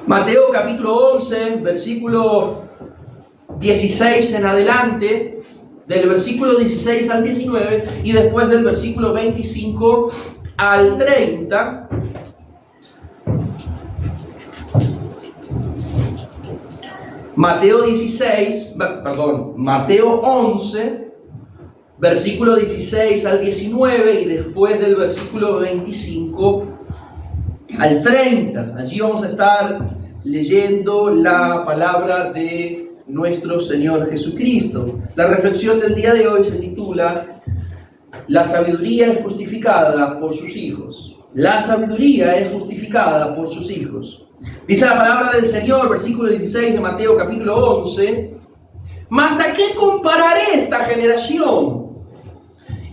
Mateo capítulo 11, versículo 16 en adelante, del versículo 16 al 19 y después del versículo 25 al 30. Mateo 11, versículo 16 al 19 y después del versículo 25 al 30. Allí vamos a estar leyendo la palabra de nuestro Señor Jesucristo. La reflexión del día de hoy se titula: La sabiduría es justificada por sus hijos. La sabiduría es justificada por sus hijos. Dice la palabra del Señor, versículo 16 de Mateo capítulo 11: ¿Mas a qué compararé esta generación?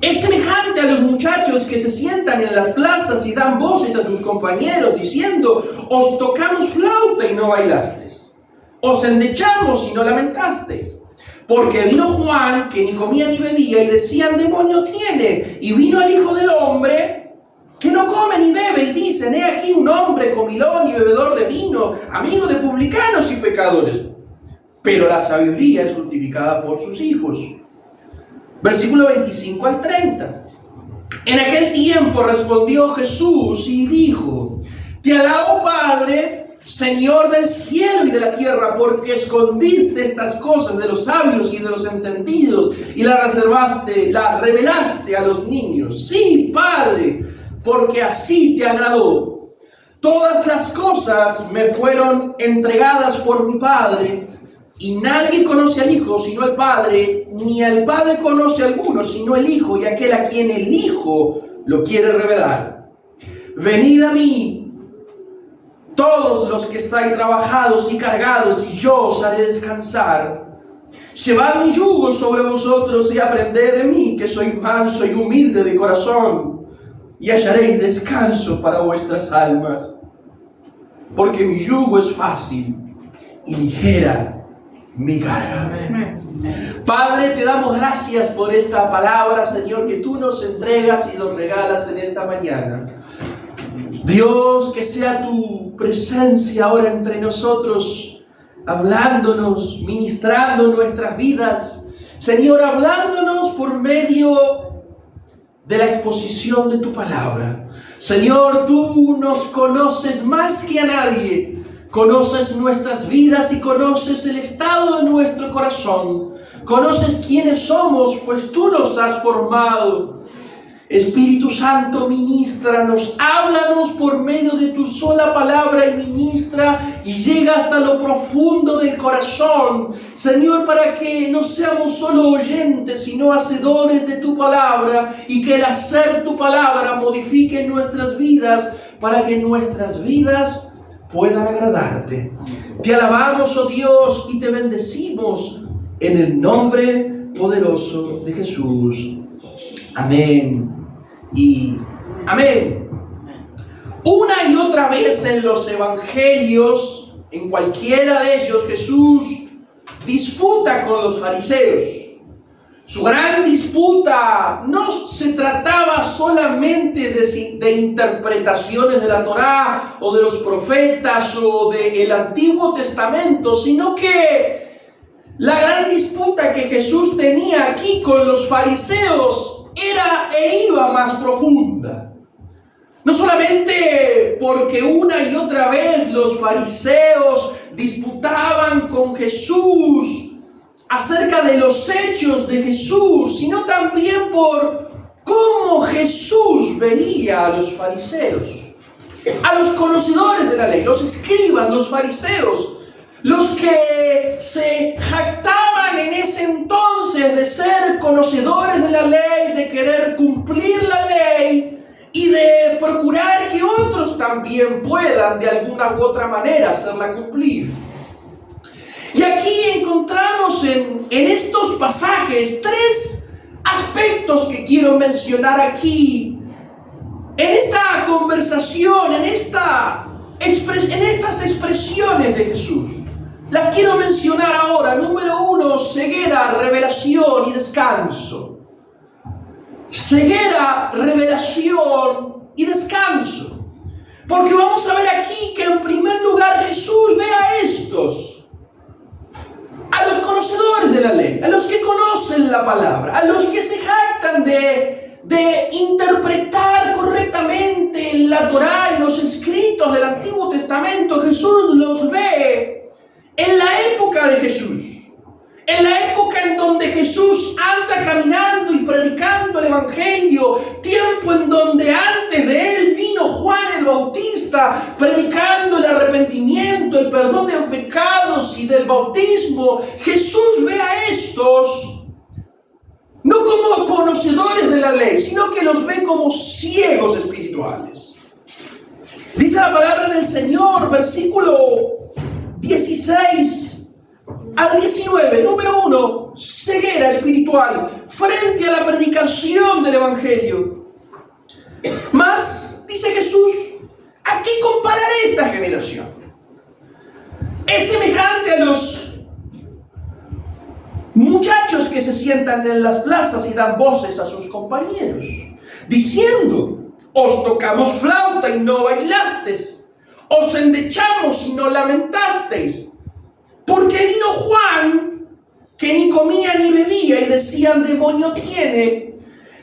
Es semejante a los muchachos que se sientan en las plazas y dan voces a sus compañeros diciendo: os tocamos flauta y no bailasteis, os endechamos y no lamentasteis. Porque vino Juan, que ni comía ni bebía, y decían: demonio tiene. Y vino el Hijo del Hombre, que no come ni bebe, y dicen: he aquí un hombre comilón y bebedor de vino, amigo de publicanos y pecadores. Pero la sabiduría es justificada por sus hijos. Versículo 25 al 30. En aquel tiempo respondió Jesús y dijo: te alabo, Padre, Señor del cielo y de la tierra, porque escondiste estas cosas de los sabios y de los entendidos y las revelaste a los niños. Sí, Padre, porque así te agradó. Todas las cosas me fueron entregadas por mi Padre, y nadie conoce al Hijo sino el Padre, ni el Padre conoce a alguno sino el Hijo, y aquel a quien el Hijo lo quiere revelar. Venid a mí, todos los que estáis trabajados y cargados, y yo os haré descansar. Llevad mi yugo sobre vosotros y aprended de mí, que soy manso y humilde de corazón, y hallaréis descanso para vuestras almas. Porque mi yugo es fácil y ligera mi carga. Padre, te damos gracias por esta palabra, Señor, que tú nos entregas y nos regalas en esta mañana. Dios, que sea tu presencia ahora entre nosotros, hablándonos, ministrando nuestras vidas. Señor, hablándonos por medio de la exposición de tu palabra. Señor, tú nos conoces más que a nadie. Conoces nuestras vidas y conoces el estado de nuestro corazón. Conoces quiénes somos, pues tú nos has formado. Espíritu Santo, ministranos, háblanos por medio de tu sola palabra y ministra y llega hasta lo profundo del corazón. Señor, para que no seamos solo oyentes, sino hacedores de tu palabra, y que el hacer tu palabra modifique nuestras vidas para que nuestras vidas puedan agradarte. Te alabamos, oh Dios, y te bendecimos en el nombre poderoso de Jesús. Amén y amén. Una y otra vez en los evangelios, en cualquiera de ellos, Jesús disputa con los fariseos. Su gran disputa no se trataba solamente de interpretaciones de la Torá o de los profetas o del Antiguo Testamento, sino que la gran disputa que Jesús tenía aquí con los fariseos era e iba más profunda. No solamente porque una y otra vez los fariseos disputaban con Jesús acerca de los hechos de Jesús, sino también por cómo Jesús veía a los fariseos, a los conocedores de la ley, los escribas, los fariseos, los que se jactaban en ese entonces de ser conocedores de la ley, de querer cumplir la ley y de procurar que otros también puedan de alguna u otra manera hacerla cumplir. Y aquí encontramos en estos pasajes tres aspectos que quiero mencionar aquí, en esta conversación, en estas expresiones de Jesús. Las quiero mencionar ahora. Número 1, ceguera, revelación y descanso. Ceguera, revelación y descanso. Porque vamos a ver aquí que en primer lugar Jesús ve a estos, a los conocedores de la ley, a los que conocen la palabra, a los que se jactan de interpretar correctamente la Torá y los escritos del Antiguo Testamento. Jesús los ve en la época de Jesús, en la época en donde Jesús anda caminando y predicando el Evangelio, tiempo en donde antes de él vino Juan el Bautista predicando el arrepentimiento, el perdón de pecados y del bautismo. Jesús ve a estos no como conocedores de la ley, sino que los ve como ciegos espirituales. Dice la palabra del Señor, versículo 16 al 19, número 1, ceguera espiritual frente a la predicación del Evangelio. Mas, dice Jesús, ¿a qué compararé esta generación? Es semejante a los muchachos que se sientan en las plazas y dan voces a sus compañeros, diciendo: os tocamos flauta y no bailasteis, os endechamos y no lamentasteis. Porque vino Juan, que ni comía ni bebía, y decían: demonio tiene.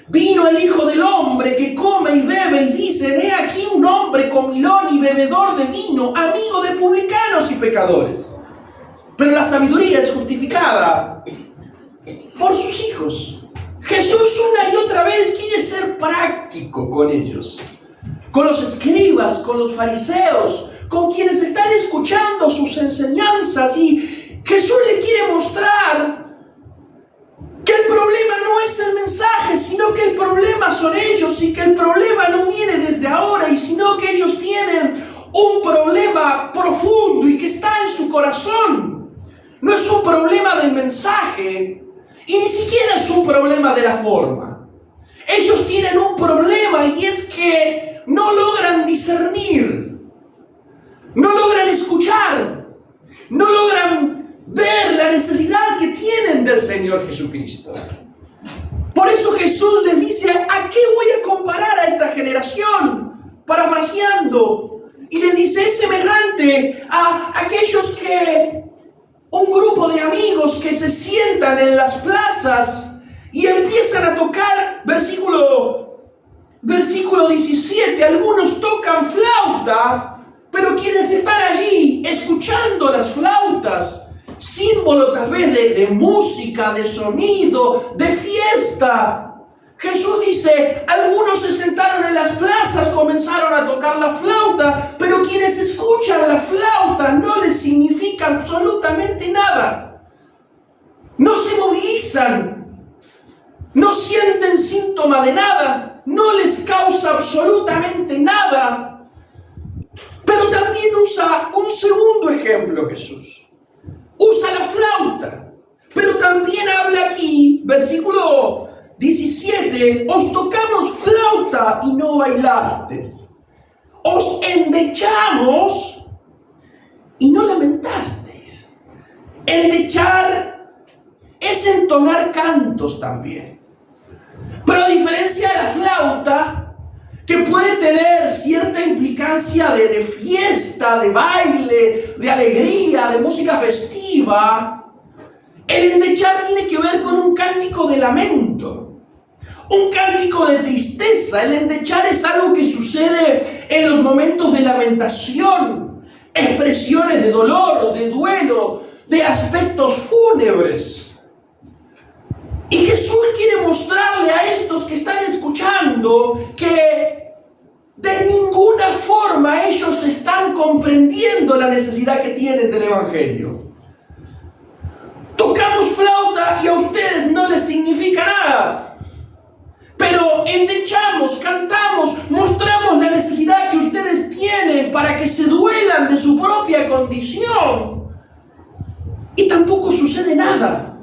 Vino el Hijo del Hombre, que come y bebe, y dicen: he aquí un hombre comilón y bebedor de vino, amigo de publicanos y pecadores. Pero la sabiduría es justificada por sus hijos. Jesús una y otra vez quiere ser práctico con ellos, con los escribas, con los fariseos, con quienes están escuchando sus enseñanzas, y Jesús le quiere mostrar que el problema no es el mensaje, sino que el problema son ellos, y que el problema no viene desde ahora, y sino que ellos tienen un problema profundo y que está en su corazón. No es un problema del mensaje y ni siquiera es un problema de la forma. Ellos tienen un problema, y es que no logran discernir, no logran escuchar, no logran ver la necesidad que tienen del Señor Jesucristo. Por eso Jesús les dice: ¿a qué voy a comparar a esta generación? Parafraseando, y les dice: es semejante a aquellos que un grupo de amigos que se sientan en las plazas y empiezan a tocar, versículo 17, algunos tocan flauta, pero quienes están allí escuchando las flautas, símbolo tal vez de música, de sonido, de fiesta. Jesús dice: algunos se sentaron en las plazas, comenzaron a tocar la flauta, pero quienes escuchan la flauta no les significa absolutamente nada. No se movilizan, no sienten síntoma de nada, no les causa absolutamente nada. Pero también usa un segundo ejemplo Jesús. Usa la flauta, pero también habla aquí, versículo 17, os tocamos flauta y no bailasteis, os endechamos y no lamentasteis. Endechar es entonar cantos también, pero a diferencia de la flauta, que puede tener cierta implicancia de fiesta, de baile, de alegría, de música festiva, el endechar tiene que ver con un cántico de lamento, un cántico de tristeza. El endechar es algo que sucede en los momentos de lamentación, expresiones de dolor, de duelo, de aspectos fúnebres. Y Jesús quiere mostrarle a estos que están escuchando que de ninguna forma ellos están comprendiendo la necesidad que tienen del Evangelio. Tocamos flauta y a ustedes no les significa nada, pero endechamos, cantamos, mostramos la necesidad que ustedes tienen para que se duelan de su propia condición, y tampoco sucede nada.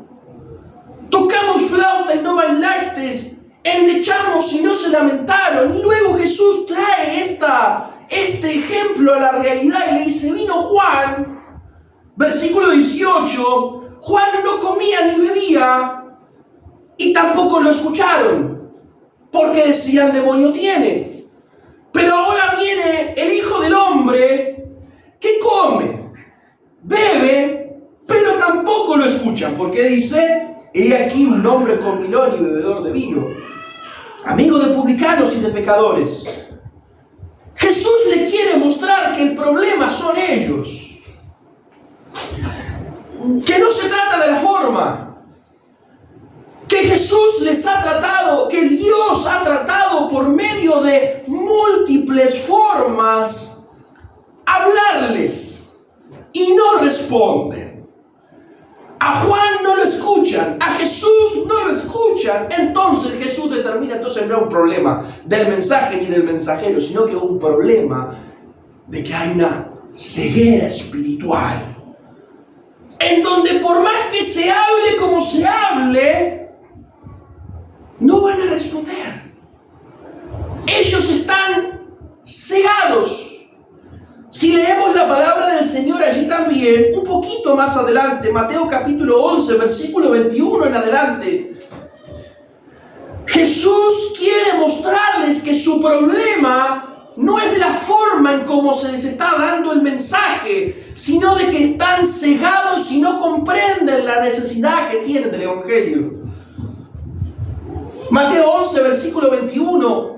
Tocamos flauta y no bailasteis, endechamos y no se lamentaron. Y luego Jesús trae este ejemplo a la realidad y le dice: vino Juan, versículo 18, Juan no comía ni bebía y tampoco lo escucharon, porque decían: demonio tiene. Pero ahora viene el Hijo del Hombre que come, bebe, pero tampoco lo escuchan, porque dice, he aquí un hombre comilón y bebedor de vino, amigo de publicanos y de pecadores. Jesús le quiere mostrar que el problema son ellos, que no se trata de la forma, que Jesús les ha tratado, que Dios ha tratado por medio de múltiples formas hablarles y no responden. A Juan no lo escuchan, a Jesús no lo escuchan. Entonces Jesús determina, entonces no es un problema del mensaje ni del mensajero, sino que es un problema de que hay una ceguera espiritual, en donde por más que se hable como se hable, no van a responder. Ellos están cegados. Si leemos la palabra del Señor allí también, un poquito más adelante, Mateo capítulo 11, versículo 21 en adelante, Jesús quiere mostrarles que su problema no es la forma en cómo se les está dando el mensaje, sino de que están cegados y no comprenden la necesidad que tienen del Evangelio. Mateo 11, versículo 21,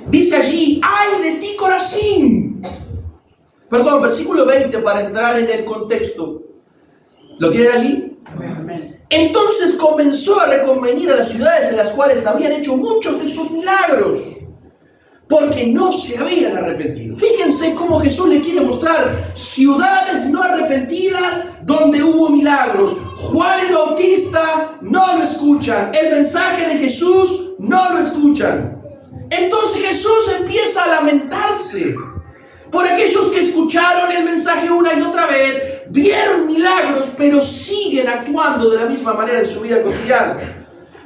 dice allí, ¡ay de ti, Corazín! Perdón, versículo 20 para entrar en el contexto. ¿Lo tienen allí? Amén. Entonces comenzó a reconvenir a las ciudades en las cuales habían hecho muchos de sus milagros, porque no se habían arrepentido. Fíjense cómo Jesús le quiere mostrar ciudades no arrepentidas donde hubo milagros. Juan el Bautista no lo escuchan. El mensaje de Jesús no lo escuchan. Entonces Jesús empieza a lamentarse por aquellos que escucharon el mensaje una y otra vez, vieron milagros, pero siguen actuando de la misma manera en su vida cotidiana.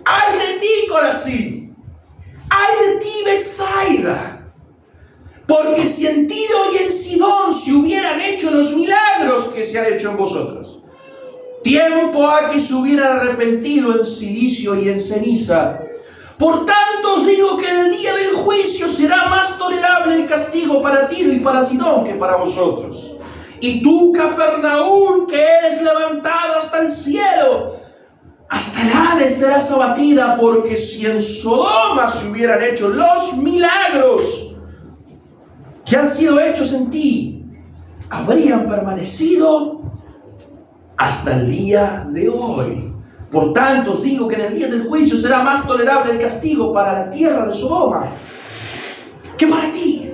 ¡Ay de ti, Corazín! ¡Ay de ti, Betsaida! Porque si en Tiro y en Sidón se hubieran hecho los milagros que se han hecho en vosotros, tiempo ha que se hubieran arrepentido en silicio y en ceniza. Por tanto os digo que en el día del juicio será más tolerable el castigo para Tiro y para Sidón que para vosotros. Y tú, Capernaum, que eres levantada hasta el cielo, hasta el Hades serás abatida, porque si en Sodoma se hubieran hecho los milagros que han sido hechos en ti, habrían permanecido hasta el día de hoy. Por tanto, os digo que en el día del juicio será más tolerable el castigo para la tierra de Sodoma que para ti.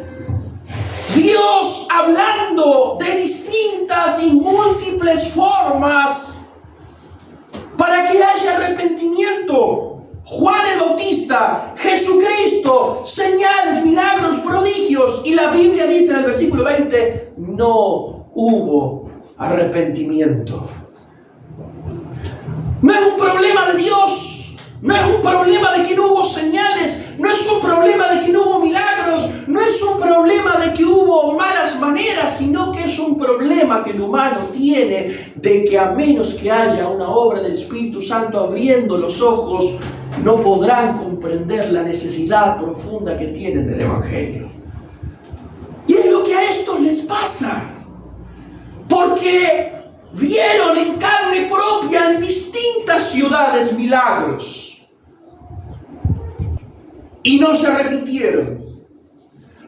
Dios, hablando de distintas y múltiples formas para que haya arrepentimiento. Juan el Bautista, Jesucristo, señales, milagros, prodigios. Y la Biblia dice en el versículo 20, no hubo arrepentimiento. No es un problema de Dios, no es un problema de que no hubo señales, no es un problema de que no hubo milagros, no es un problema de que hubo malas maneras, sino que es un problema que el humano tiene de que a menos que haya una obra del Espíritu Santo abriendo los ojos, no podrán comprender la necesidad profunda que tienen del Evangelio. Y es lo que a estos les pasa, porque vieron en carne propia en distintas ciudades milagros y no se arrepintieron,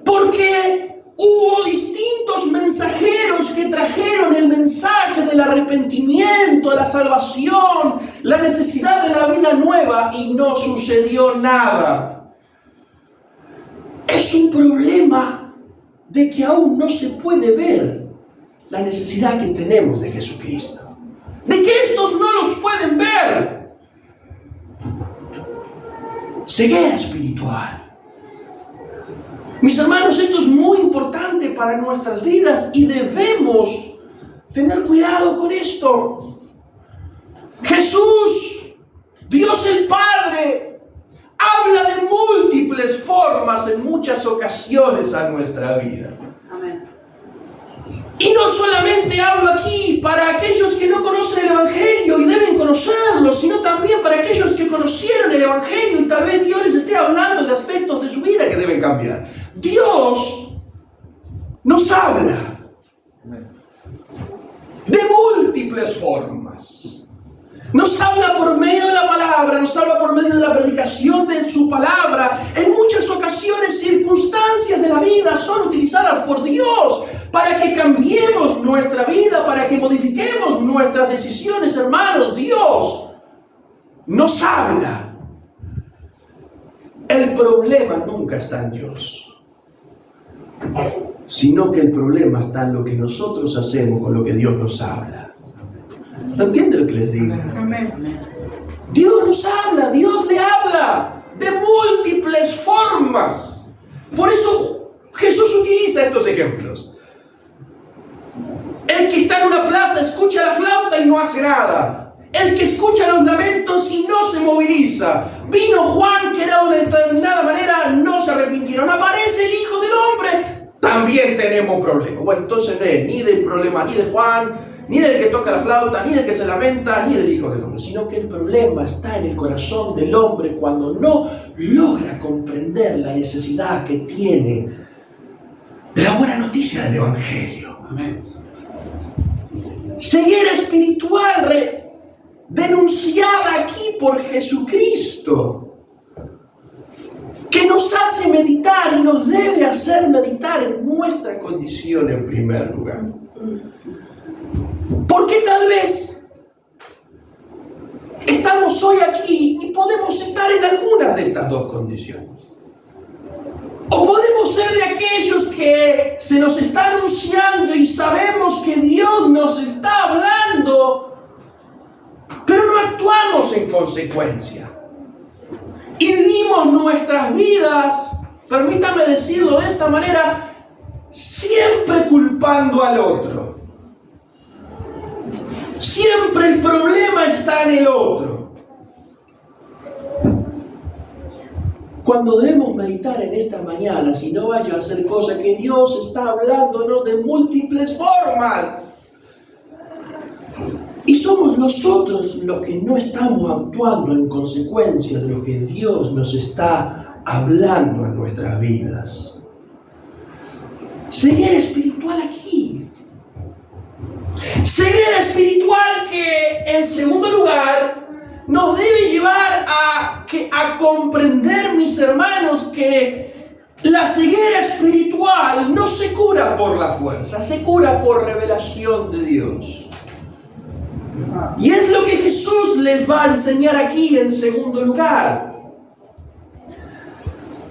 porque hubo distintos mensajeros que trajeron el mensaje del arrepentimiento, la salvación, la necesidad de la vida nueva, y no sucedió nada. Es un problema de que aún no se puede ver la necesidad que tenemos de Jesucristo, de que estos no los pueden ver. Ceguera espiritual. Mis hermanos, esto es muy importante para nuestras vidas y debemos tener cuidado con esto. Jesús, Dios el Padre, habla de múltiples formas en muchas ocasiones a nuestra vida. Amén. Y no solamente hablo aquí para aquellos que no conocen el Evangelio y deben conocerlo, sino también para aquellos que conocieron el Evangelio y tal vez Dios les esté hablando de aspectos de su vida que deben cambiar. Dios nos habla de múltiples formas. Nos habla por medio de la palabra, nos habla por medio de la predicación de su palabra. En muchas ocasiones, circunstancias de la vida son utilizadas por Dios para que cambiemos nuestra vida, para que modifiquemos nuestras decisiones, hermanos. Dios nos habla. El problema nunca está en Dios, sino que el problema está en lo que nosotros hacemos con lo que Dios nos habla. ¿No entiende lo que les digo? Amén. Dios nos habla, Dios le habla de múltiples formas. Por eso Jesús utiliza estos ejemplos. El que está en una plaza escucha la flauta y no hace nada. El que escucha los lamentos y no se moviliza. Vino Juan, que era de una determinada manera, no se arrepintieron. Aparece el Hijo del Hombre, también tenemos problemas. Bueno, entonces no es ni del problema ni de Juan, ni del que toca la flauta, ni del que se lamenta, ni del Hijo del Hombre, sino que el problema está en el corazón del hombre cuando no logra comprender la necesidad que tiene de la buena noticia del Evangelio. Amén. Ceguera espiritual denunciada aquí por Jesucristo, que nos hace meditar y nos debe hacer meditar en nuestra condición en primer lugar. Porque tal vez estamos hoy aquí y podemos estar en algunas de estas dos condiciones. O podemos ser de aquellos que se nos está anunciando y sabemos que Dios nos está hablando, pero no actuamos en consecuencia. Y vivimos nuestras vidas, permítame decirlo de esta manera, siempre culpando al otro. Siempre el problema está en el otro. Cuando debemos meditar en esta mañana, si no vaya a hacer cosa que Dios está hablándonos de múltiples formas. Y somos nosotros los que no estamos actuando en consecuencia de lo que Dios nos está hablando en nuestras vidas. Ceguera espiritual aquí. Ceguera espiritual que, en segundo lugar, nos debe llevar a comprender, mis hermanos, que la ceguera espiritual no se cura por la fuerza, se cura por revelación de Dios. Y es lo que Jesús les va a enseñar aquí en segundo lugar.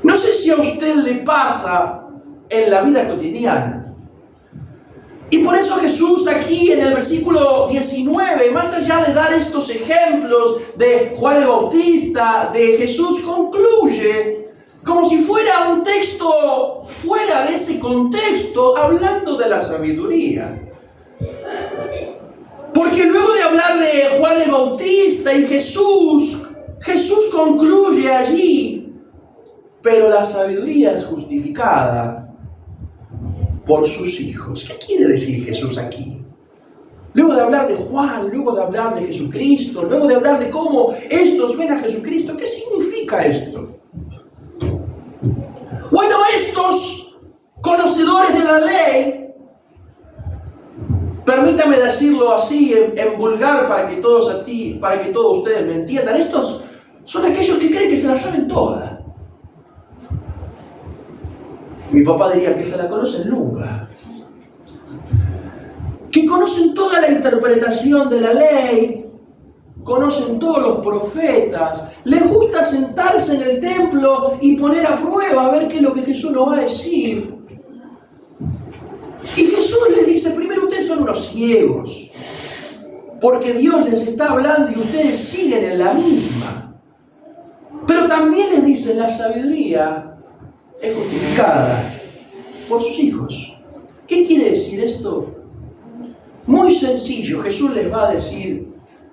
No sé si a usted le pasa en la vida cotidiana. Y por eso Jesús aquí en el versículo 19, más allá de dar estos ejemplos de Juan el Bautista, de Jesús, concluye como si fuera un texto fuera de ese contexto, hablando de la sabiduría. Porque luego de hablar de Juan el Bautista y Jesús concluye allí, pero la sabiduría es justificada por sus hijos. ¿Qué quiere decir Jesús aquí? Luego de hablar de Juan, luego de hablar de Jesucristo, luego de hablar de cómo estos ven a Jesucristo, ¿qué significa esto? Bueno, estos conocedores de la ley, permítame decirlo así en vulgar para que todos ustedes me entiendan, estos son aquellos que creen que se la saben todas. Mi papá diría que se la conocen lunga. Que conocen toda la interpretación de la ley, conocen todos los profetas, les gusta sentarse en el templo y poner a prueba a ver qué es lo que Jesús nos va a decir. Y Jesús les dice, primero ustedes son unos ciegos, porque Dios les está hablando y ustedes siguen en la misma. Pero también les dice, la sabiduría es justificada por sus hijos. ¿Qué quiere decir esto? Muy sencillo, Jesús les va a decir,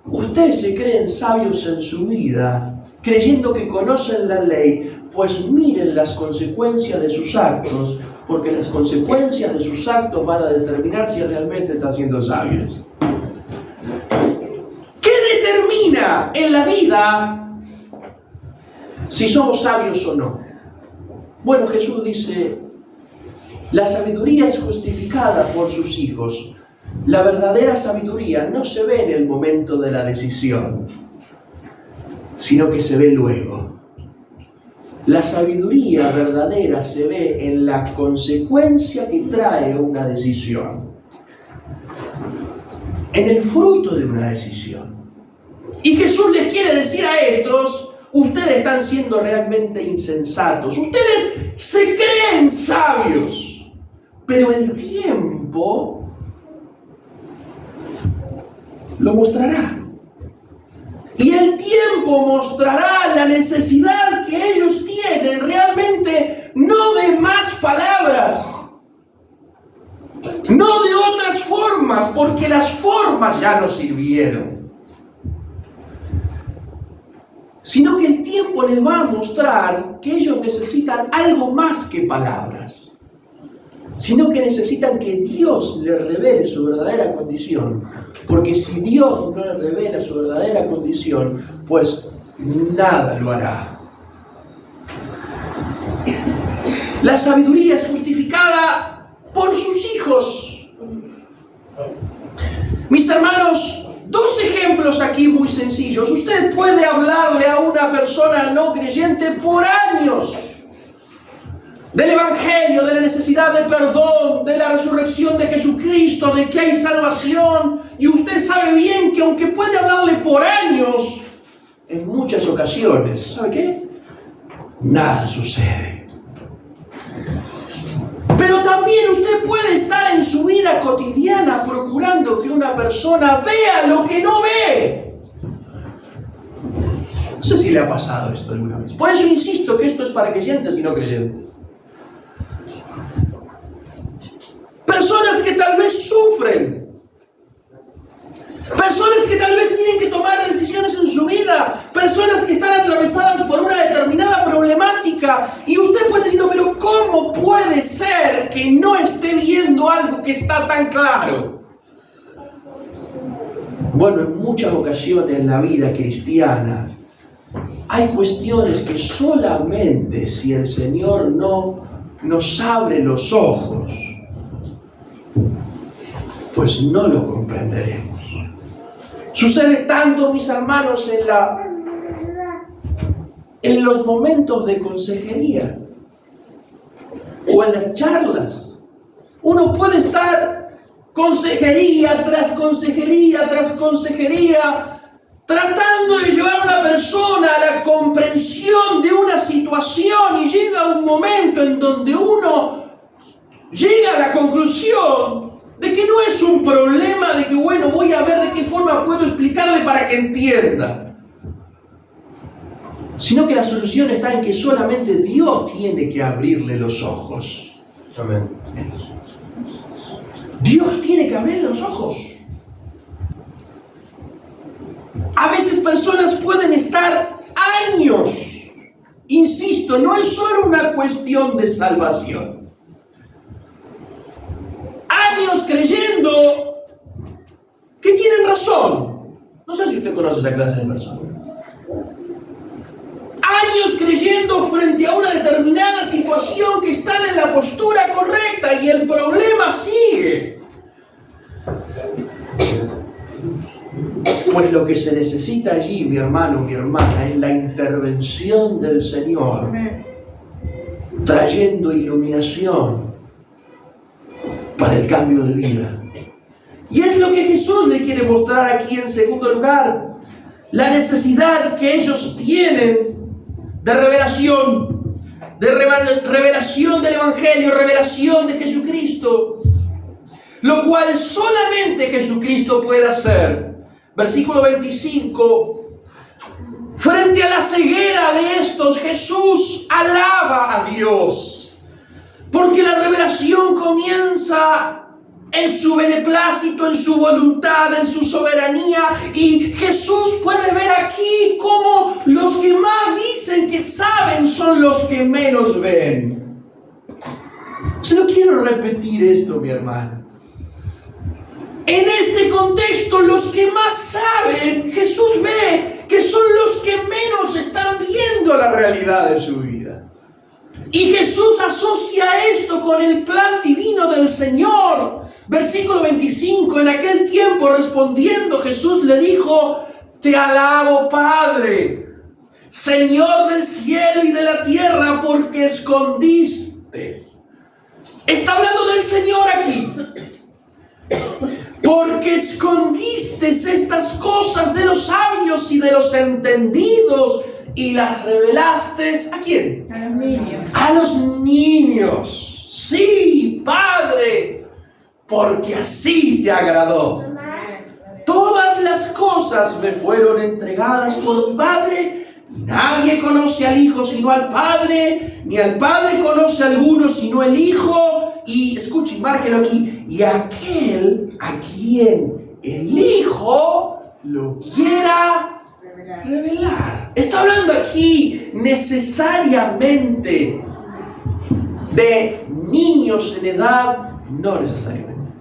ustedes se creen sabios en su vida, creyendo que conocen la ley, pues miren las consecuencias de sus actos, porque las consecuencias de sus actos van a determinar si realmente están siendo sabios. ¿Qué determina en la vida si somos sabios o no? Bueno, Jesús dice, La sabiduría es justificada por sus hijos. La verdadera sabiduría no se ve en el momento de la decisión, sino que se ve luego. La sabiduría verdadera se ve en la consecuencia que trae una decisión, en el fruto de una decisión. Y Jesús les quiere decir a estos: ustedes están siendo realmente insensatos, ustedes se creen sabios, pero el tiempo lo mostrará. Y el tiempo mostrará la necesidad que ellos tienen realmente, no de más palabras, no de otras formas, porque las formas ya no sirvieron, sino que el tiempo les va a mostrar que ellos necesitan algo más que palabras, sino que necesitan que Dios les revele su verdadera condición. Porque si Dios no les revela su verdadera condición, pues nada lo hará. La sabiduría es justificada por sus hijos. Mis hermanos, dos ejemplos aquí muy sencillos. Usted puede hablarle a una persona no creyente por años del Evangelio, de la necesidad de perdón, de la resurrección de Jesucristo, de que hay salvación, y usted sabe bien que aunque puede hablarle por años, en muchas ocasiones, ¿sabe qué? Nada sucede. Pero también usted puede estar en su vida cotidiana procurando que una persona vea lo que no ve. No sé si le ha pasado esto alguna vez. Por eso insisto que esto es para creyentes y no creyentes. Personas que tal vez sufren, personas que tal vez tienen que tomar decisiones en su vida, personas que están atravesadas por una determinada problemática, y usted puede decir: no, pero ¿cómo puede ser que no esté viendo algo que está tan claro? Bueno, en muchas ocasiones en la vida cristiana hay cuestiones que solamente si el Señor no nos abre los ojos, pues no lo comprenderemos. Sucede tanto, mis hermanos, en los momentos de consejería o en las charlas. Uno puede estar consejería tras consejería tras consejería, tratando de llevar a una persona a la comprensión de una situación, y llega un momento en donde uno llega a la conclusión de que no es un problema, de que bueno, voy a ver de qué forma puedo explicarle para que entienda, sino que la solución está en que solamente Dios tiene que abrirle los ojos. Amén. Dios tiene que abrirle los ojos. A veces personas pueden estar años, insisto, no es solo una cuestión de salvación, años creyendo que tienen razón. No sé si usted conoce esa clase de personas. Años creyendo frente a una determinada situación que están en la postura correcta, y el problema sigue. Pues lo que se necesita allí, mi hermano, mi hermana, es la intervención del Señor, trayendo iluminación para el cambio de vida. Y es lo que Jesús le quiere mostrar aquí en segundo lugar: la necesidad que ellos tienen de revelación, revelación del Evangelio, revelación de Jesucristo, lo cual solamente Jesucristo puede hacer. Versículo 25: frente a la ceguera de estos, Jesús alaba a Dios, porque la revelación comienza en su beneplácito, en su voluntad, en su soberanía, y Jesús puede ver aquí cómo los que más dicen que saben son los que menos ven. Se lo quiero repetir esto, mi hermano. En este contexto, los que más saben, Jesús ve que son los que menos están viendo la realidad de su vida. Y Jesús asocia esto con el plan divino del Señor. Versículo 25, en aquel tiempo respondiendo Jesús le dijo: te alabo, Padre, Señor del cielo y de la tierra, porque escondiste. Está hablando del Señor aquí. Porque escondiste estas cosas de los sabios y de los entendidos y las revelaste ¿a quién? A los niños. A los niños. Sí, Padre, porque así te agradó. Todas las cosas me fueron entregadas por mi Padre. Nadie conoce al Hijo sino al Padre, ni al Padre conoce a alguno sino el Hijo. Y escuchen, márquelo aquí. Y aquel a quien el Hijo lo quiera revelar. Está hablando aquí necesariamente de niños en edad, no necesariamente.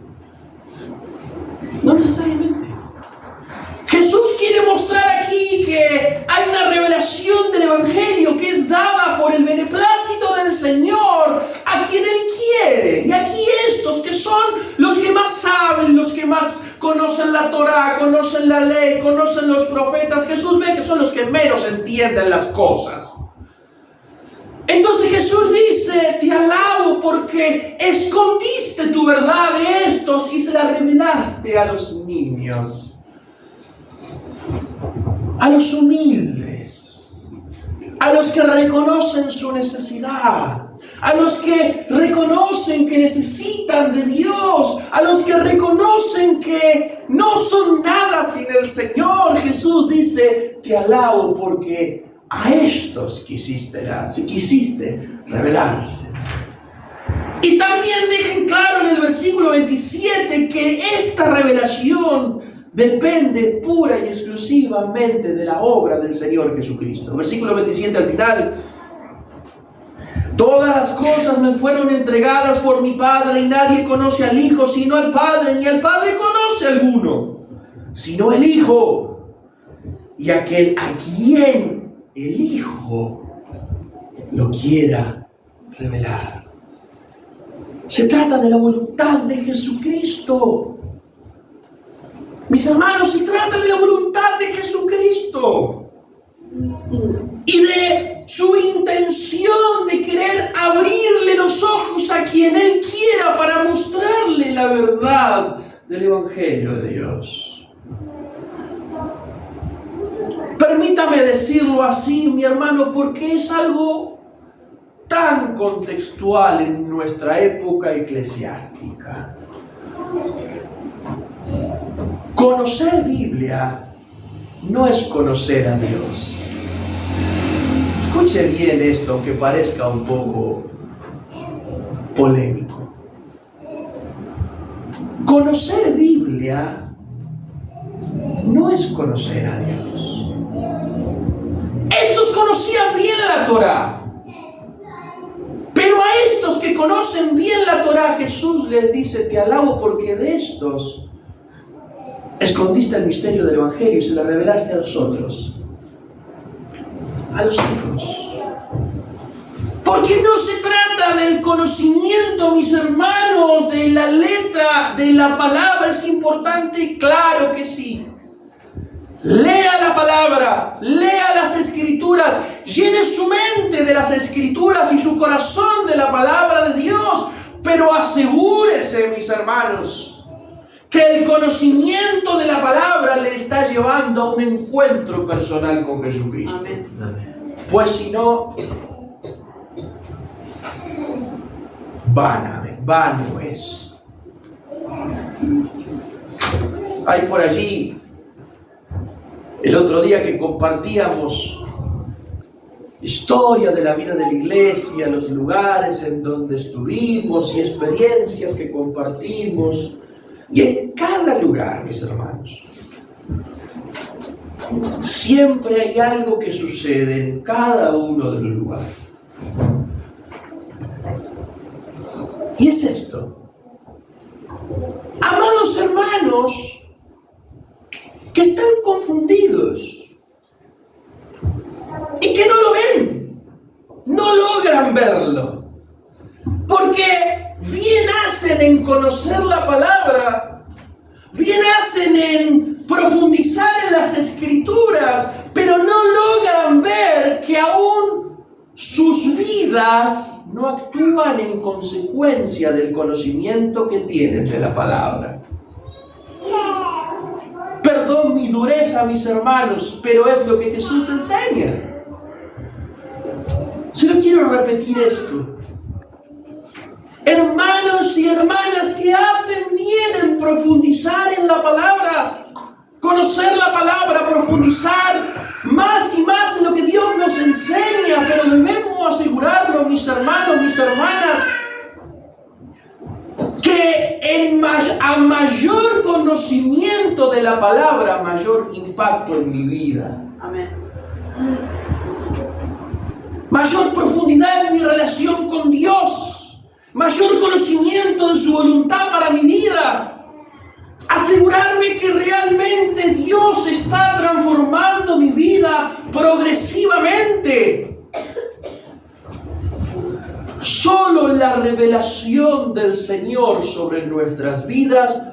No necesariamente. Jesús quiere mostrar aquí que hay una revelación del Evangelio que es dada por el beneplácito del Señor a quien Él quiere. Y aquí estos que son los que más saben, los que más conocen la Torá, conocen la ley, conocen los profetas, Jesús ve que son los que menos entienden las cosas. Entonces Jesús dice: te alabo porque escondiste tu verdad de estos y se la revelaste a los niños. A los humildes, a los que reconocen su necesidad, a los que reconocen que necesitan de Dios, a los que reconocen que no son nada sin el Señor. Jesús dice: te alabo porque a estos quisiste revelarse. Y también dejen claro en el versículo 27 que esta revelación depende pura y exclusivamente de la obra del Señor Jesucristo. Versículo 27 al final: todas las cosas me fueron entregadas por mi Padre, y nadie conoce al Hijo sino al Padre, ni al Padre conoce a alguno sino el Hijo, y aquel a quien el Hijo lo quiera revelar. Se trata de la voluntad de Jesucristo. Mis hermanos, se trata de la voluntad de Jesucristo y de su intención de querer abrirle los ojos a quien Él quiera para mostrarle la verdad del Evangelio de Dios. Permítame decirlo así, mi hermano, porque es algo tan contextual en nuestra época eclesiástica. Conocer Biblia no es conocer a Dios. Escuche bien esto, aunque parezca un poco polémico. Conocer Biblia no es conocer a Dios. Estos conocían bien la Torá, pero a estos que conocen bien la Torá, Jesús les dice: te alabo porque de estos escondiste el misterio del Evangelio y se lo revelaste a nosotros, a los hijos. Porque no se trata del conocimiento, mis hermanos, de la letra, de la palabra. Es importante, claro que sí. Lea la palabra, lea las Escrituras, llene su mente de las Escrituras y su corazón de la palabra de Dios, pero asegúrese, mis hermanos, que el conocimiento de la palabra le está llevando a un encuentro personal con Jesucristo. Amén. Pues si no, vano es. Hay por allí, el otro día que compartíamos historia de la vida de la iglesia, los lugares en donde estuvimos y experiencias que compartimos. Y en cada lugar, mis hermanos, siempre hay algo que sucede en cada uno de los lugares. Y es esto. Amados hermanos, que están confundidos y que no lo ven, no logran logran verlo. Porque bien hacen en conocer la palabra, bien hacen en profundizar en las Escrituras, pero no logran ver que aún sus vidas no actúan en consecuencia del conocimiento que tienen de la palabra. Perdón mi dureza, mis hermanos, pero es lo que Jesús enseña. Solo quiero repetir esto. Hermanos y hermanas que hacen bien en profundizar en la palabra, conocer la palabra, profundizar más y más en lo que Dios nos enseña, pero debemos asegurarnos, mis hermanos, mis hermanas, que a mayor conocimiento de la palabra, mayor impacto en mi vida. Amén. Mayor profundidad en mi relación con Dios, mayor conocimiento de su voluntad para mi vida. Asegurarme que realmente Dios está transformando mi vida progresivamente. Solo la revelación del Señor sobre nuestras vidas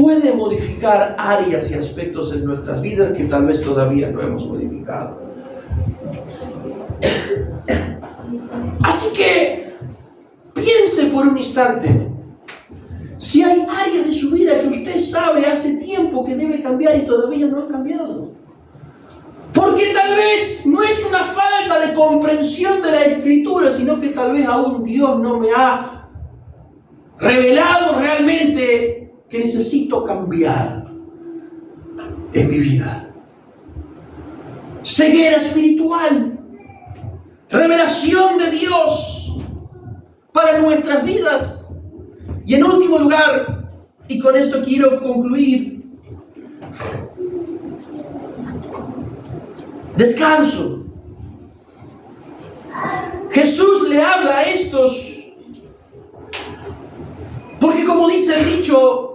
puede modificar áreas y aspectos en nuestras vidas que tal vez todavía no hemos modificado. Así que piense por un instante. Si hay áreas de su vida que usted sabe hace tiempo que debe cambiar y todavía no ha cambiado. Porque tal vez no es una falta de comprensión de la Escritura, sino que tal vez aún Dios no me ha revelado realmente que necesito cambiar en mi vida. Ceguera espiritual, revelación de Dios para nuestras vidas. Y en último lugar, y con esto quiero concluir, descanso. Jesús le habla a estos, porque como dice el dicho,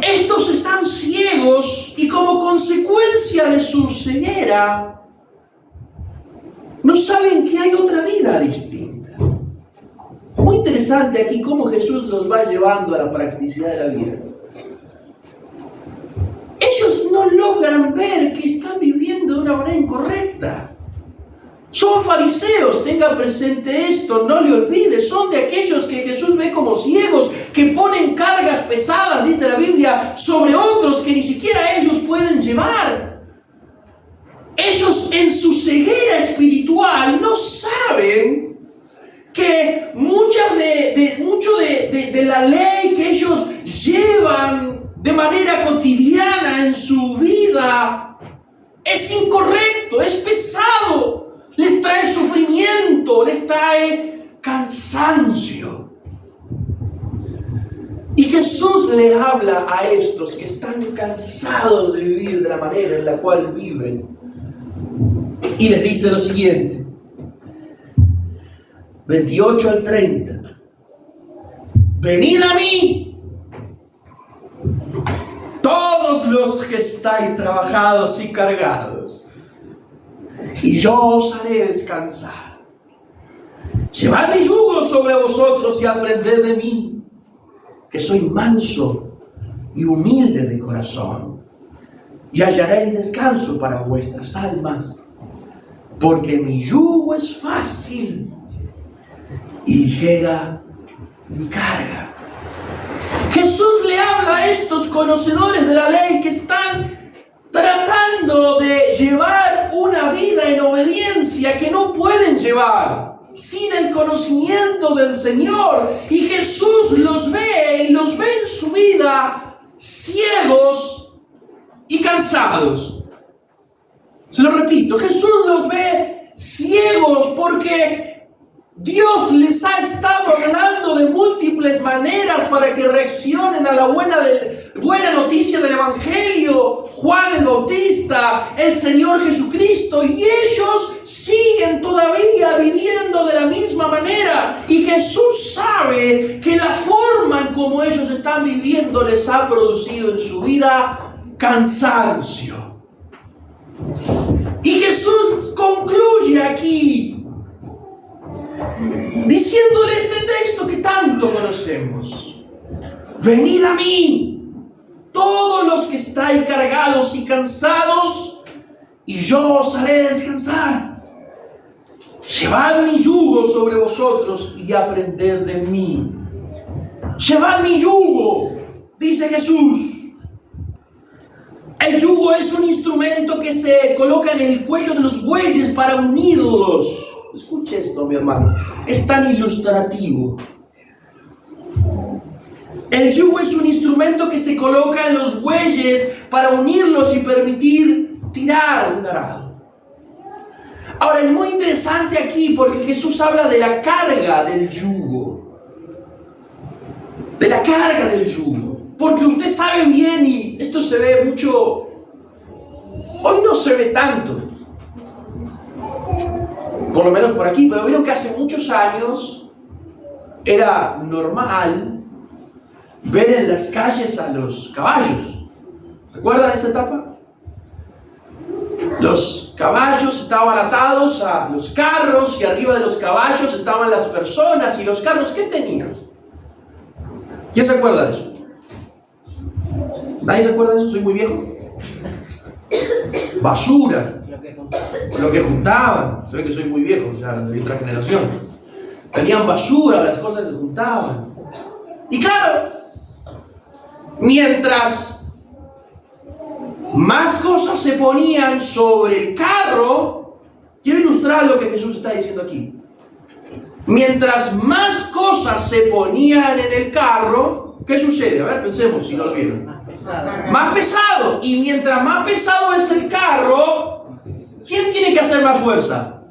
estos están ciegos y como consecuencia de su ceguera, no saben que hay otra vida distinta. Muy interesante aquí cómo Jesús los va llevando a la practicidad de la vida. Ellos no logran ver que están viviendo de una manera incorrecta. Son fariseos, tenga presente esto, no le olvide. Son de aquellos que Jesús ve como ciegos, que ponen cargas pesadas, dice la Biblia, sobre otros que ni siquiera ellos pueden llevar. Ellos en su ceguera espiritual no saben que mucho de la ley que ellos llevan de manera cotidiana en su vida es incorrecto, es pesado, les trae sufrimiento, les trae cansancio. Y Jesús le habla a estos que están cansados de vivir de la manera en la cual viven y les dice lo siguiente, 28 al 30. Venid a mí, todos los que estáis trabajados y cargados, y yo os haré descansar. Llevad mi yugo sobre vosotros y aprended de mí, que soy manso y humilde de corazón, y hallaréis descanso para vuestras almas, porque mi yugo es fácil y ligera mi carga. Jesús le habla a estos conocedores de la ley que están tratando de llevar una vida en obediencia que no pueden llevar sin el conocimiento del Señor. Y Jesús los ve y los ve en su vida ciegos y cansados. Se lo repito, Jesús los ve ciegos porque Dios les ha estado hablando de múltiples maneras para que reaccionen a la buena noticia del Evangelio. Juan el Bautista, el Señor Jesucristo, y ellos siguen todavía viviendo de la misma manera. Y Jesús sabe que la forma en como ellos están viviendo les ha producido en su vida cansancio. Y Jesús concluye aquí diciéndole este texto que tanto conocemos: venid a mí, todos los que estáis cargados y cansados, y yo os haré descansar. Llevad mi yugo sobre vosotros y aprended de mí. Llevad mi yugo, dice Jesús. El yugo es un instrumento que se coloca en el cuello de los bueyes para unirlos. Escuche esto, mi hermano. Es tan ilustrativo. El yugo es un instrumento que se coloca en los bueyes para unirlos y permitir tirar un arado. Ahora, es muy interesante aquí porque Jesús habla de la carga del yugo. De la carga del yugo. Porque usted sabe bien, y esto se ve mucho, hoy no se ve tanto, por lo menos por aquí, pero vieron que hace muchos años era normal ver en las calles a los caballos. ¿Recuerdan esa etapa? Los caballos estaban atados a los carros y arriba de los caballos estaban las personas, y los carros, ¿qué tenían? ¿Quién se acuerda de eso? ¿Nadie se acuerda de eso? ¿Soy muy viejo? Basura. Lo que juntaban. Se ve que soy muy viejo, ya de otra generación. Tenían basura, las cosas que se juntaban. Y claro, mientras más cosas se ponían sobre el carro, quiero ilustrar lo que Jesús está diciendo aquí. Mientras más cosas se ponían en el carro, ¿qué sucede? A ver, pensemos si no lo vieron. Más pesado. Y mientras más pesado es el carro, ¿quién tiene que hacer más fuerza?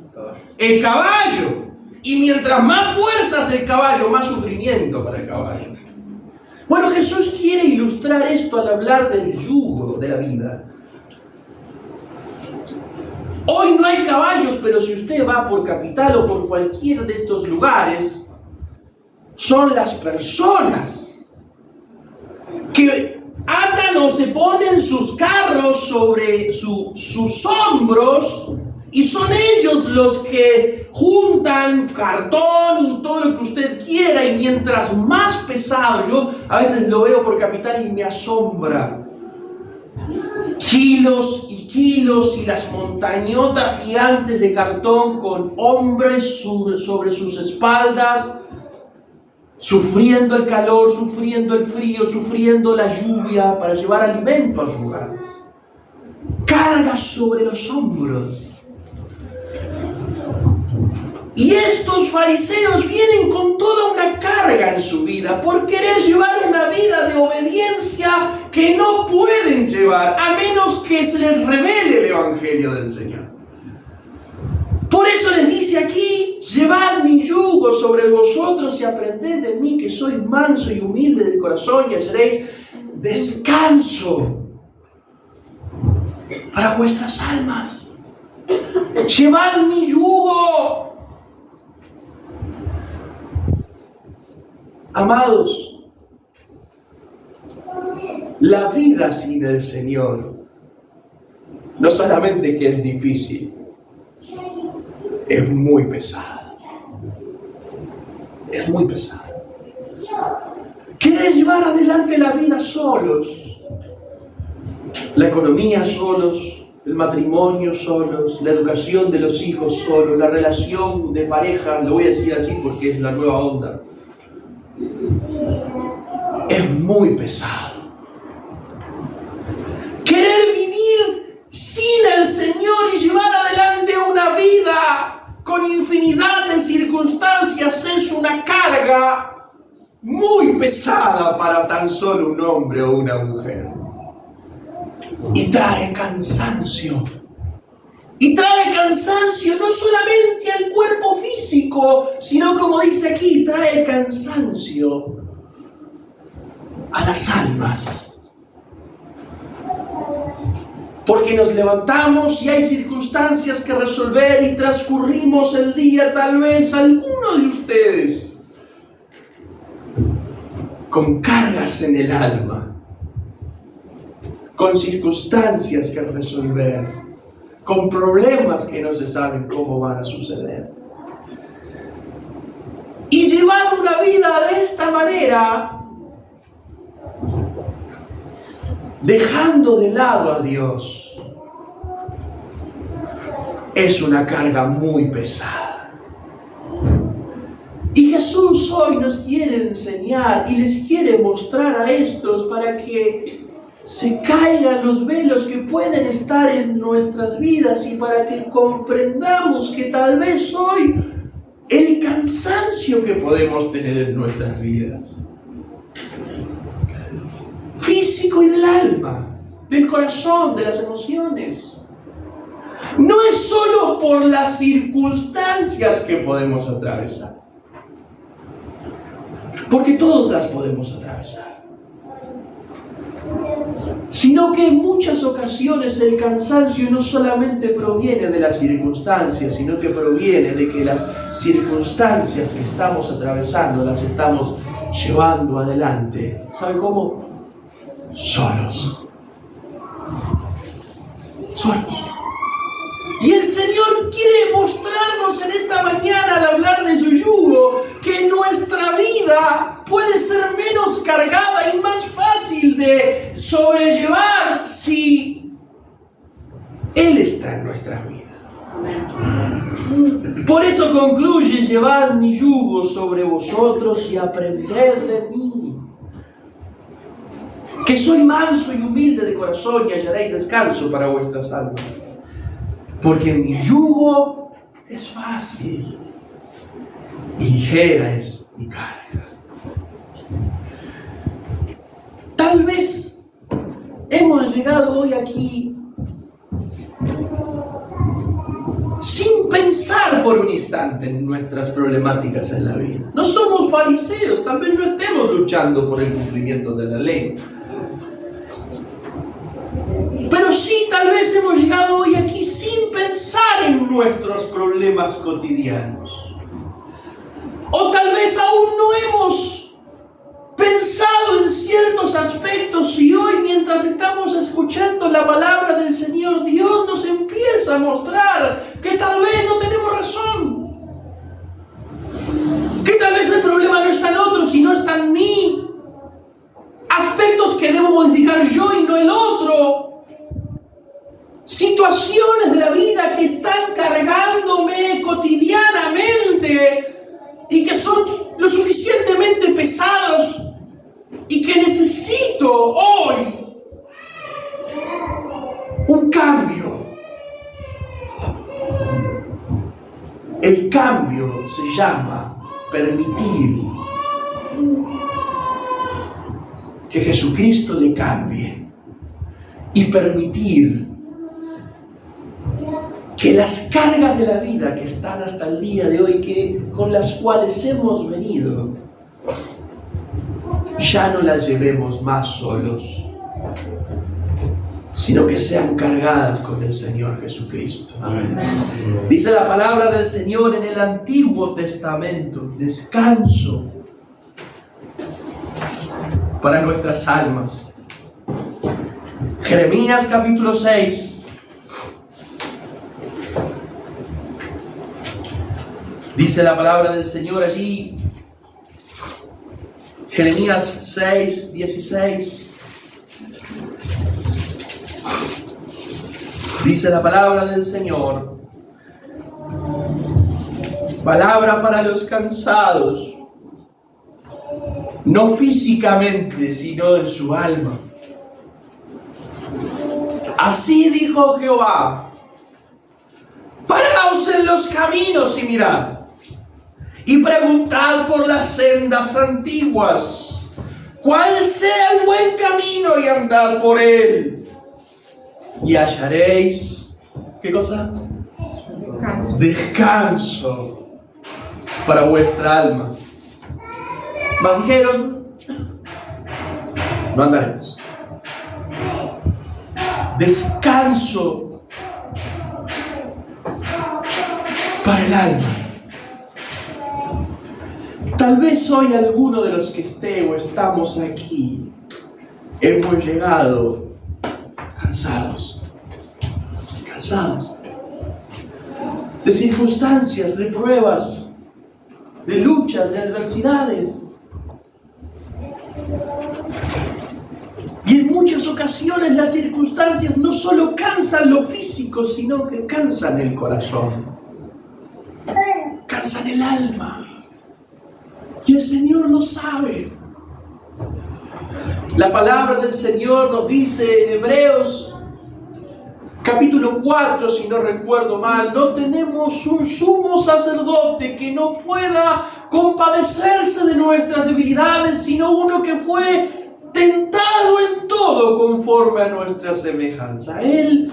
El caballo. Y mientras más fuerza es el caballo, más sufrimiento para el caballo. Bueno, Jesús quiere ilustrar esto al hablar del yugo de la vida. Hoy no hay caballos, pero si usted va por Capital o por cualquiera de estos lugares, son las personas que atan o se ponen sus carros sobre sus hombros, y son ellos los que juntan cartón y todo lo que usted quiera, y mientras más pesado, yo a veces lo veo por Capital y me asombra, kilos y kilos, y las montañotas gigantes de cartón con hombres sobre sus espaldas, sufriendo el calor, sufriendo el frío, sufriendo la lluvia para llevar alimento a su hogar. Cargas sobre los hombros. Y estos fariseos vienen con toda una carga en su vida por querer llevar una vida de obediencia que no pueden llevar a menos que se les revele el Evangelio del Señor. Por eso les dice aquí: llevad mi yugo sobre vosotros y aprended de mí, que soy manso y humilde de corazón, y hallaréis descanso para vuestras almas. Llevad mi yugo. Amados, la vida sin el Señor no solamente que es difícil, es muy pesada. Es muy pesada. Querer llevar adelante la vida solos, la economía solos, el matrimonio solos, la educación de los hijos solos, la relación de pareja, lo voy a decir así porque es la nueva onda, es muy pesado. Querer vivir sin el Señor y llevar adelante una vida con infinidad de circunstancias es una carga muy pesada para tan solo un hombre o una mujer. Y trae cansancio. Y trae cansancio no solamente al cuerpo físico, sino, como dice aquí, trae cansancio a las almas. Porque nos levantamos y hay circunstancias que resolver y transcurrimos el día, tal vez alguno de ustedes, con cargas en el alma, con circunstancias que resolver, con problemas que no se saben cómo van a suceder. Y llevar una vida de esta manera, dejando de lado a Dios, es una carga muy pesada. Y Jesús hoy nos quiere enseñar y les quiere mostrar a estos para que se caigan los velos que pueden estar en nuestras vidas y para que comprendamos que tal vez hoy el cansancio que podemos tener en nuestras vidas, físico y del alma, del corazón, de las emociones, no es solo por las circunstancias que podemos atravesar, porque todos las podemos atravesar, sino que en muchas ocasiones el cansancio no solamente proviene de las circunstancias, sino que proviene de que las circunstancias que estamos atravesando las estamos llevando adelante. ¿Sabe cómo? Solos. Y el Señor quiere mostrarnos en esta mañana, al hablar de su yugo, que nuestra vida puede ser menos cargada y más fácil de sobrellevar si Él está en nuestras vidas. Por eso concluye: llevad mi yugo sobre vosotros y aprended de mí, que soy manso y humilde de corazón, y hallaréis descanso para vuestras almas. Porque mi yugo es fácil y ligera es mi carga. Tal vez hemos llegado hoy aquí sin pensar por un instante en nuestras problemáticas en la vida. No somos fariseos, tal vez no estemos luchando por el cumplimiento de la ley. Pero sí, tal vez hemos llegado hoy aquí sin pensar en nuestros problemas cotidianos. O tal vez aún no hemos pensado en ciertos aspectos y hoy, mientras estamos escuchando la palabra del Señor, Dios nos empieza a mostrar que tal vez no tenemos razón. Que tal vez el problema no está en otro, sino está en mí. Aspectos que debo modificar yo y no el otro. Situaciones de la vida que están cargándome cotidianamente y que son lo suficientemente pesados y que necesito hoy un cambio. El cambio se llama permitir que Jesucristo le cambie y permitir que las cargas de la vida que están hasta el día de hoy, con las cuales hemos venido, ya no las llevemos más solos, sino que sean cargadas con el Señor Jesucristo. Amén. Dice la palabra del Señor en el Antiguo Testamento: descanso para nuestras almas. Jeremías capítulo 6. Dice la palabra del Señor allí, Jeremías 6, 16. Dice la palabra del Señor: palabra para los cansados, no físicamente, sino en su alma. Así dijo Jehová: paraos en los caminos y mirad, y preguntad por las sendas antiguas, cuál sea el buen camino, y andad por él, y hallaréis, ¿qué cosa? Descanso para vuestra alma. Mas dijeron: no andaremos. Descanso para el alma. Tal vez hoy alguno de los que esté o estamos aquí hemos llegado cansados. de circunstancias, de pruebas, de luchas, de adversidades. Y en muchas ocasiones las circunstancias no solo cansan lo físico, sino que cansan el corazón, cansan el alma. Y el Señor lo sabe. La palabra del Señor nos dice en Hebreos capítulo 4, si no recuerdo mal, no tenemos un sumo sacerdote que no pueda compadecerse de nuestras debilidades, sino uno que fue tentado en todo conforme a nuestra semejanza. Él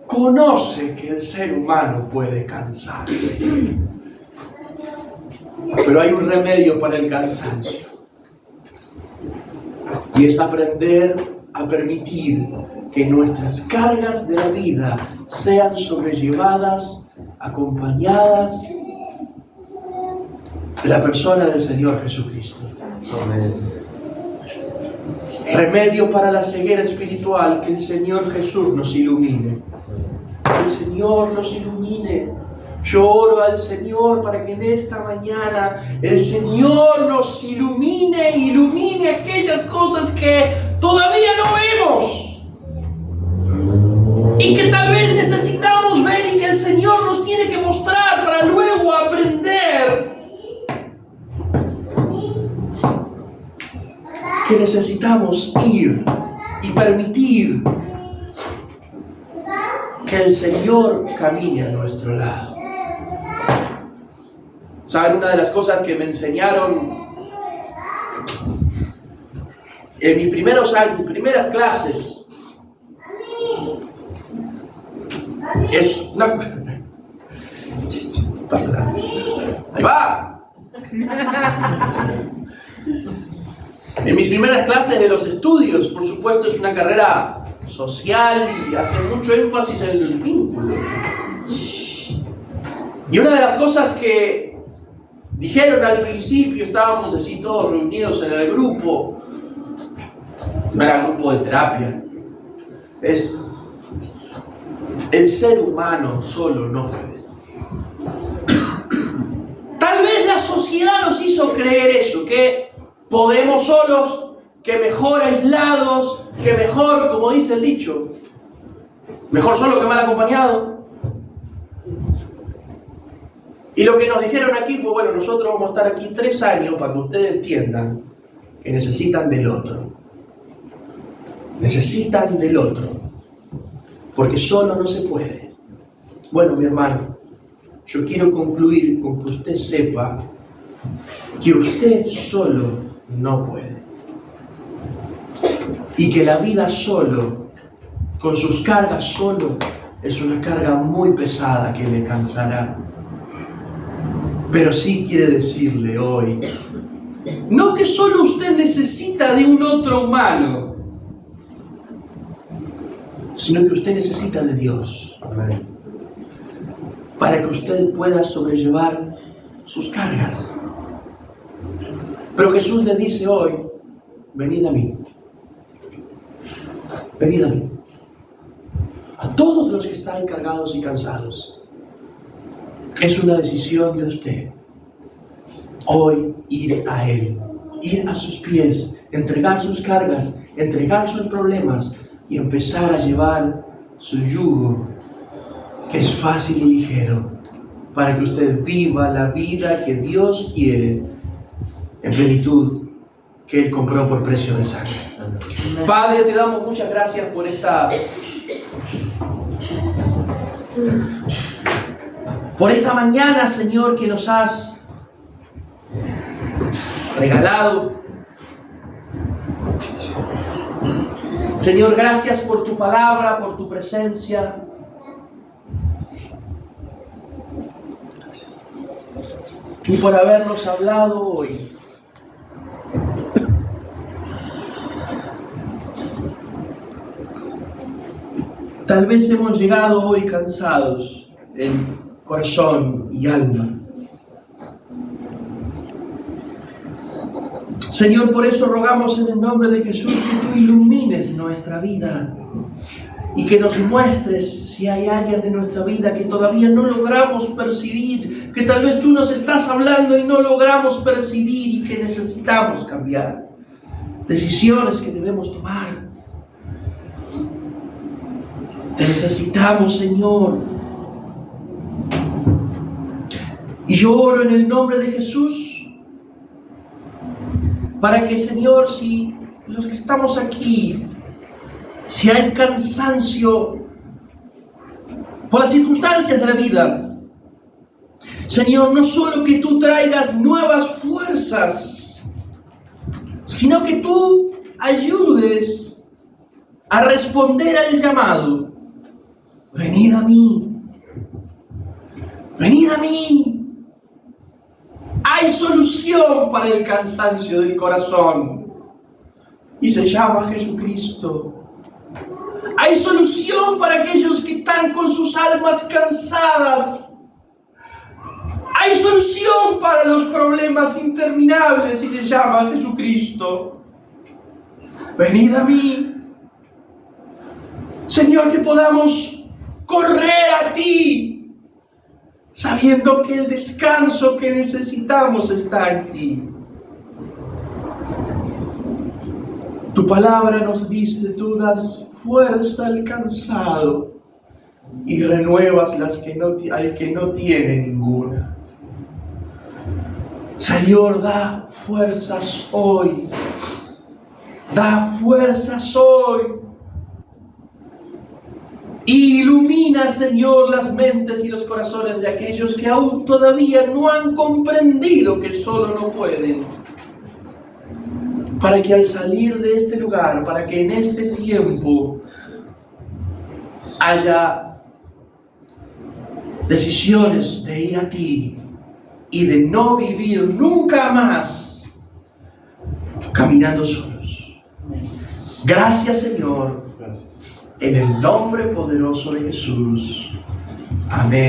conoce que el ser humano puede cansarse. Pero hay un remedio para el cansancio. Y es aprender a permitir que nuestras cargas de la vida sean sobrellevadas, acompañadas de la persona del Señor Jesucristo. Amén. Remedio para la ceguera espiritual, que el Señor Jesús nos ilumine. Que el Señor nos ilumine. Yo oro al Señor para que en esta mañana el Señor nos ilumine aquellas cosas que todavía no vemos y que tal vez necesitamos ver y que el Señor nos tiene que mostrar para luego aprender que necesitamos ir y permitir que el Señor camine a nuestro lado. ¿Saben? Una de las cosas que me enseñaron en mis primeros años, primeras clases, es una... Pasa nada. ¡Ahí va! En mis primeras clases de los estudios, por supuesto, es una carrera social y hace mucho énfasis en los vínculos. Y una de las cosas que dijeron al principio, estábamos así todos reunidos en el grupo, no era grupo de terapia, es: el ser humano solo no puede. Tal vez la sociedad nos hizo creer eso, que podemos solos, que mejor aislados, que mejor, como dice el dicho, mejor solo que mal acompañado. Y lo que nos dijeron aquí fue: bueno, nosotros vamos a estar aquí 3 años para que ustedes entiendan que necesitan del otro. Necesitan del otro. Porque solo no se puede. Bueno, mi hermano, yo quiero concluir con que usted sepa que usted solo no puede. Y que la vida solo, con sus cargas solo, es una carga muy pesada que le cansará. Pero sí quiere decirle hoy, no que solo usted necesita de un otro humano, sino que usted necesita de Dios. Amén. Para que usted pueda sobrellevar sus cargas. Pero Jesús le dice hoy: venid a mí. Venid a mí. A todos los que están cargados y cansados. Es una decisión de usted. Hoy ir a Él. Ir a sus pies. Entregar sus cargas. Entregar sus problemas. Y empezar a llevar su yugo, que es fácil y ligero, para que usted viva la vida que Dios quiere en plenitud, que Él compró por precio de sangre. Amén. Padre, te damos muchas gracias por esta mañana, Señor, que nos has regalado. Señor, gracias por tu palabra, por tu presencia. Gracias. Y por habernos hablado hoy. Tal vez hemos llegado hoy cansados en corazón y alma. Señor, por eso rogamos en el nombre de Jesús que tú ilumines nuestra vida y que nos muestres si hay áreas de nuestra vida que todavía no logramos percibir, que tal vez tú nos estás hablando y no logramos percibir y que necesitamos cambiar. Decisiones que debemos tomar. Te necesitamos, Señor. Y yo oro en el nombre de Jesús para que, Señor, si los que estamos aquí, si hay cansancio por las circunstancias de la vida, Señor, no solo que tú traigas nuevas fuerzas, sino que tú ayudes a responder al llamado. Venid a mí, venid a mí. Hay solución para el cansancio del corazón y se llama Jesucristo. Hay solución para aquellos que están con sus almas cansadas. Hay solución para los problemas interminables y se llama Jesucristo. Venid a mí. Señor, que podamos correr a ti, sabiendo que el descanso que necesitamos está en ti. Tu palabra nos dice, tú das fuerza al cansado y renuevas al que no tiene ninguna. Señor, da fuerzas hoy. Da fuerzas hoy. Ilumina, Señor, las mentes y los corazones de aquellos que aún todavía no han comprendido que solo no pueden. Para que al salir de este lugar, para que en este tiempo haya decisiones de ir a ti y de no vivir nunca más caminando solos. Gracias, Señor, en el nombre poderoso de Jesús. Amén.